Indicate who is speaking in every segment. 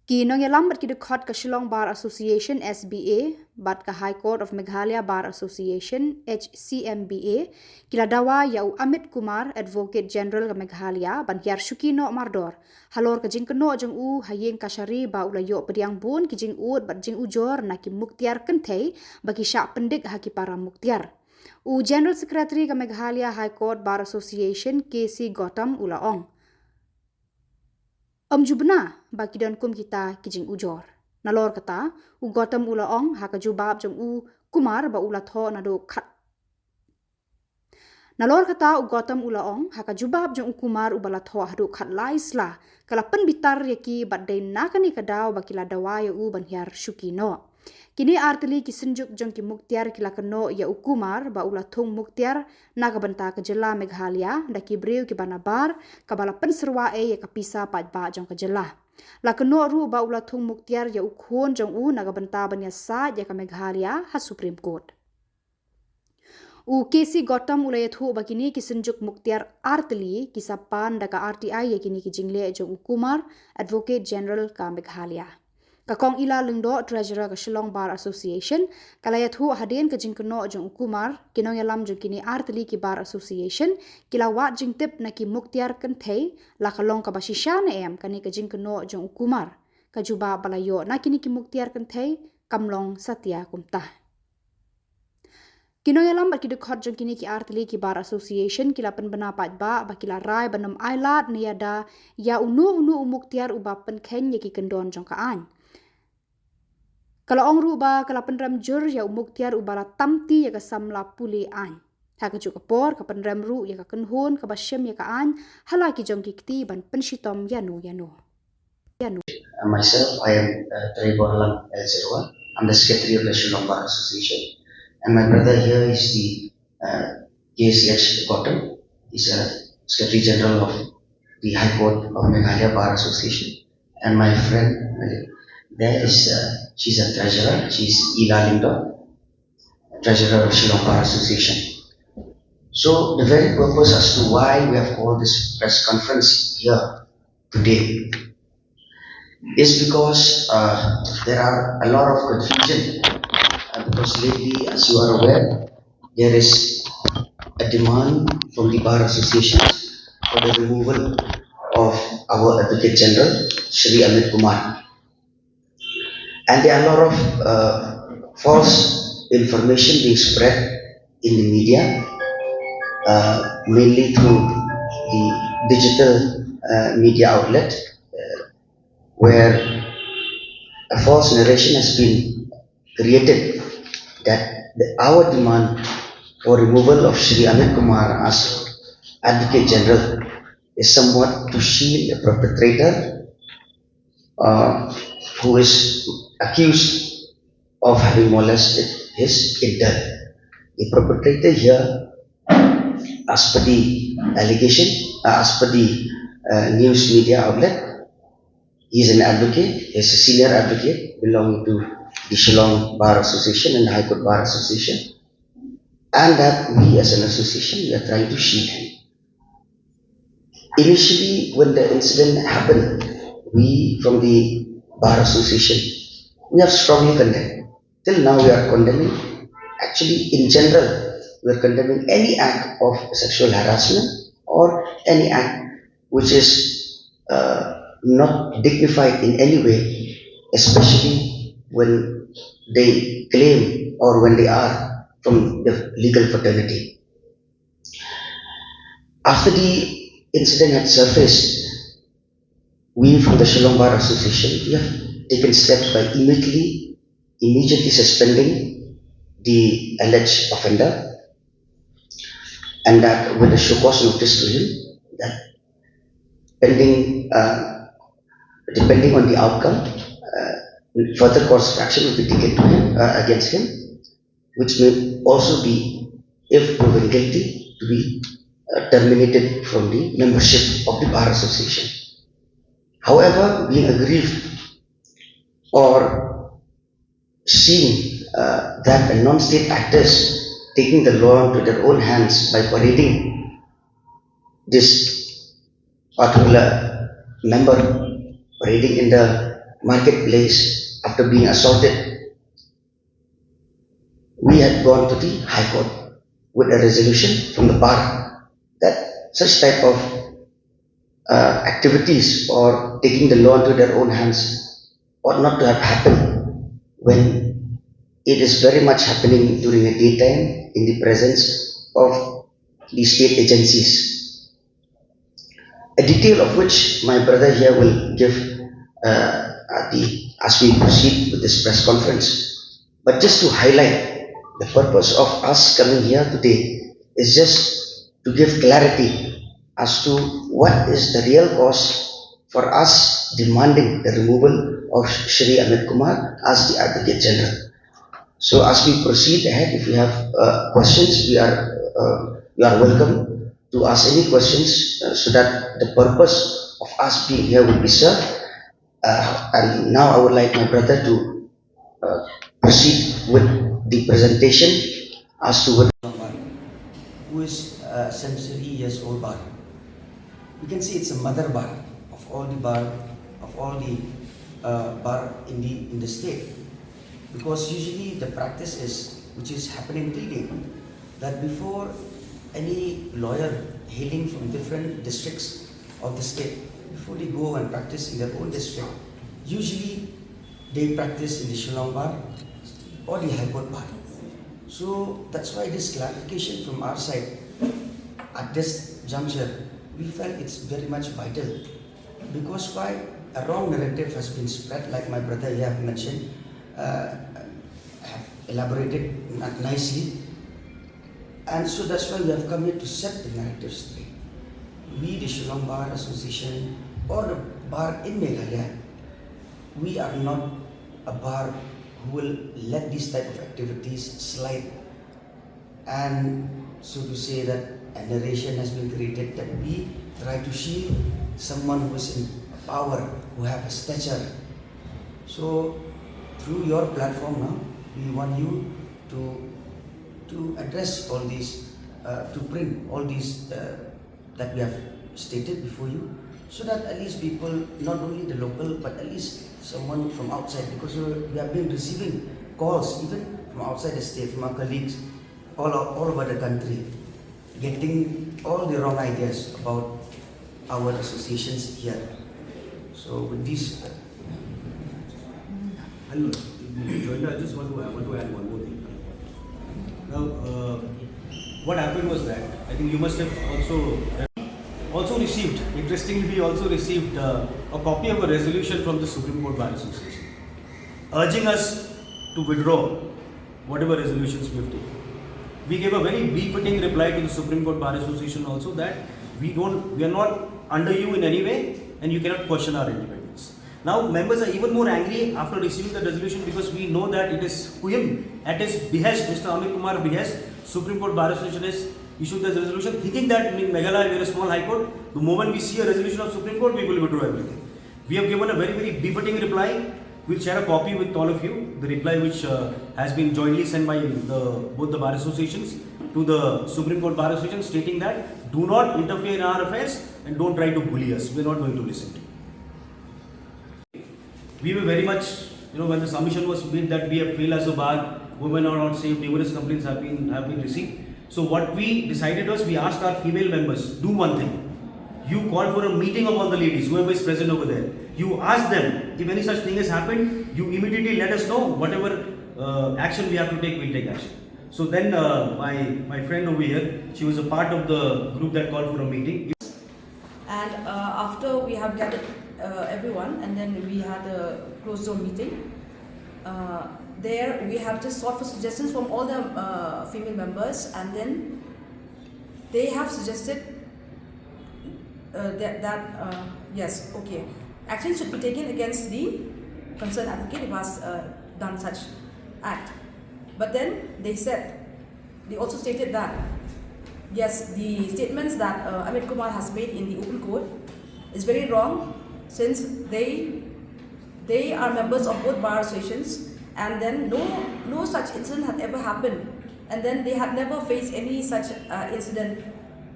Speaker 1: Ki nong yalam bat ki the court ka Shillong Bar Association SBA bat ka High Court of Meghalaya Bar Association HCMBA kila Dawa yau Amit Kumar Advocate General ka Meghalaya ban Hiar Shuki no mardor halor ka jing keno jeng u hayeng kasari ba ulayo pediang bun ki jing ud bat jing ujor na ki Muktiar kentei bagi syak pendik haki para Muktiar. U General Secretary ka Meghalaya High Court Bar Association KC Gautam ulaong. Jubna bagi dan kum kita kijing ujor. Nalor kata, u Gautam ulaong haka jubab jeng u Kumar ba ula tho na do khat. Nalor kata u Gautam ulaong haka jubab jeng u Kumar u bala tho hadu khat laisla. Kala pen bitar yaki bat day nakani kadaw bakila Dawa ya u ban Hiar Shuki no. Kini artili kisenjuk jeng ki Muktiar kila keno ya u Kumar ba ula thong Muktiar na kabanta Khubojylla Meghalaya da ki breu ki banabar kabala penserwa ya kapisa pat ba jeng Khubojylla. La keno ru ba ula thong Muktiar ya u khon jeng u na kabanta banya sa ya ka Meghalaya ha Supreme Court. U KC Gautam ulay thu bakini kisenjuk Muktiar artili kisapan da ka RTI ya kini ki jingle jeng u Kumar Advocate General ka Meghalaya. Kakong ila lengdo treasurer ka Shillong Bar Association kalaya thu hadin ka jingkeno jeng Kumar kinong yalam jeng kini artili ki Bar Association kila wat jing tip na ki Muktiar kentei la kalong ka basisya na em kani ka jingkeno jeng Kumar ka juba balayo na kini ki Muktiar kentei kamlong satya kumta. Kinong yalam bat ki dekhot jeng kini ki artili ki Bar Association kila pen benapat ba bakila rai banam ailat niada ya unu Muktiar ubapen ken ya ki kendon jeng kaan. Kalau ong ruba kalau penram jur ya Muktiar ubala tamti ya ka Samla puli an. Ha ka Khubor ka penram ru ya ka kenhun ka basyem ya ka an hala ki jong kiti ban penshitom yanu.
Speaker 2: Myself, I am Trevor El Zerwa. I'm the secretary of the Shillong Bar Association, and my brother here is the KCH Gautam. He's a secretary general of the High Court of Meghalaya Bar Association, and my friend there is she's a treasurer. She's Ila Lindo, treasurer of Shillong Bar Association. So the very purpose as to why we have called this press conference here today is because there are a lot of confusion because lately, as you are aware, there is a demand from the bar associations for the removal of our Advocate General, Shri Amit Kumar. And there are a lot of false information being spread in the media, mainly through the digital media outlet, where a false narration has been created that our demand for removal of Shri Amit Kumar as Advocate General is somewhat to shield a perpetrator who is accused of having molested his intern. The perpetrator here, as per the allegation, as per the news media outlet, he is an advocate, he is a senior advocate belonging to the Shillong Bar Association and the High Court Bar Association, and that we as an association, we are trying to shield him. Initially, when the incident happened, we from the Bar Association, we have strongly condemned. Till now we are condemning. Actually, in general, we are condemning any act of sexual harassment or any act which is not dignified in any way, especially when they claim or when they are from the legal fraternity. After the incident had surfaced, we from the Shillong Bar Association, we have taken steps by immediately suspending the alleged offender, and that with a show cause notice to him that depending on the outcome, further course of action will be taken to him, against him, which may also be, if proven guilty, to be terminated from the membership of the Bar Association. However, being aggrieved or seeing that the non-state actors taking the law into their own hands by parading this particular member parading in the marketplace after being assaulted, we had gone to the High Court with a resolution from the bar that such type of activities or taking the law into their own hands ought not to have happened when it is very much happening during a daytime in the presence of the state agencies. A detail of which my brother here will give as we proceed with this press conference. But just to highlight, the purpose of us coming here today is just to give clarity as to what is the real cause for us demanding the removal of Shri Amit Kumar as the Advocate General. So as we proceed ahead, if you have questions, you are welcome to ask any questions so that the purpose of us being here will be served. And now I would like my brother to proceed with the presentation as to what
Speaker 3: who is a century years old bar. We can see it's a mother bar of all the bar in the state, because usually the practice is, which is happening till date, that before any lawyer hailing from different districts of the state, before they go and practice in their own district, usually they practice in the Shillong bar or the High Court bar. So that's why this clarification from our side at this juncture, we felt it's very much vital, because why a wrong narrative has been spread, like my brother here have mentioned, have elaborated nicely, and so that's why we have come here to set the narrative straight. We, the Shillong Bar Association or the bar in Meghalaya, we are not a bar who will let these type of activities slide, and so to say that a narration has been created that we try to shield someone who is in power, who have a stature. So through your platform now, we want you to address all these, to print all these that we have stated before you, so that at least people, not only the local, but at least someone from outside, because we have been receiving calls even from outside the state, from our colleagues all over the country, getting all the wrong ideas about our associations here. So with this,
Speaker 4: hello, I just want to add one more thing. Now, what happened was that I think you must have also received. Interestingly, we also received a copy of a resolution from the Supreme Court Bar Association, urging us to withdraw whatever resolutions we have taken. We gave a very befitting reply to the Supreme Court Bar Association also, that we are not under you in any way, and you cannot question our independence. Now members are even more angry after receiving the resolution, because we know that it is him, at his behest, Mr. Amit Kumar behest, Supreme Court Bar Association has issued this resolution, thinking that in Meghalaya we are a small High Court. The moment we see a resolution of Supreme Court, we will withdraw everything. We have given a very, very befitting reply. We'll share a copy with all of you. The reply which has been jointly sent by both the bar associations to the Supreme Court Bar Association, stating that do not interfere in our affairs and don't try to bully us. We're not going to listen to you. We were very much, when the submission was made that we have failed as a bar, women are not safe, numerous complaints have been received. So what we decided was, we asked our female members, do one thing. You call for a meeting of all the ladies, whoever is present over there. You ask them if any such thing has happened. You immediately let us know. Whatever action we have to take, we'll take action. So then my friend over here, she was a part of the group that called for a meeting.
Speaker 5: And after we have gathered everyone, and then we had a closed door meeting. There we have just sought for suggestions from all the female members, and then they have suggested that yes, okay, action should be taken against the concerned advocate who has done such act. But then they also stated that yes, the statements that Amit Kumar has made in the open court is very wrong, since they are members of both bar associations, and then no such incident had ever happened, and then they had never faced any such incident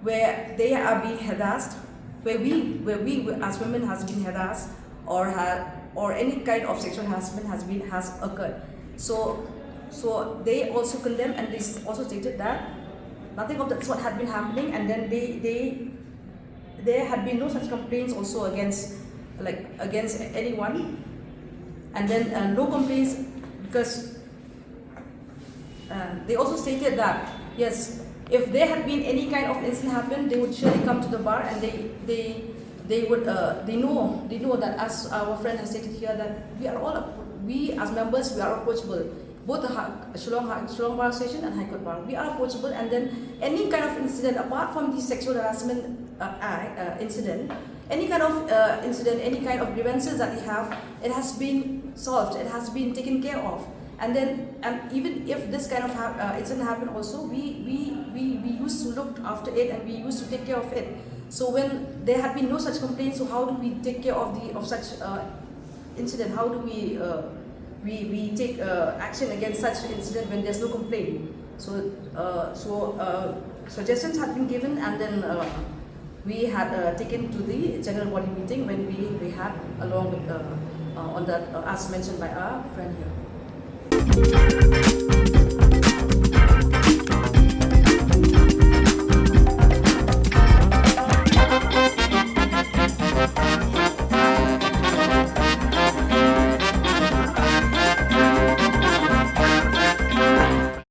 Speaker 5: where they are being harassed, where we as women has been harassed or or any kind of sexual harassment has occurred. So they also condemned, and they also stated that nothing of that sort had been happening, and then there had been no such complaints also against anyone, and then no complaints because they also stated that yes, if there had been any kind of incident happen, they would surely come to the bar, and they know that, as our friend has stated here, that we as members, we are approachable. Both the Shillong Bar Association and High Court Bar, we are approachable, and then any kind of incident apart from the sexual harassment incident, any kind of incident, any kind of grievances that we have, it has been solved, it has been taken care of. And even if this kind of incident happened also, we used to look after it, and we used to take care of it. So when there had been no such complaints, so how do we take care of such incident? How do we take action against such incident when there's no complaint? So suggestions had been given, and then we had taken to the general body meeting when we had, along with on that, as mentioned by our friend here.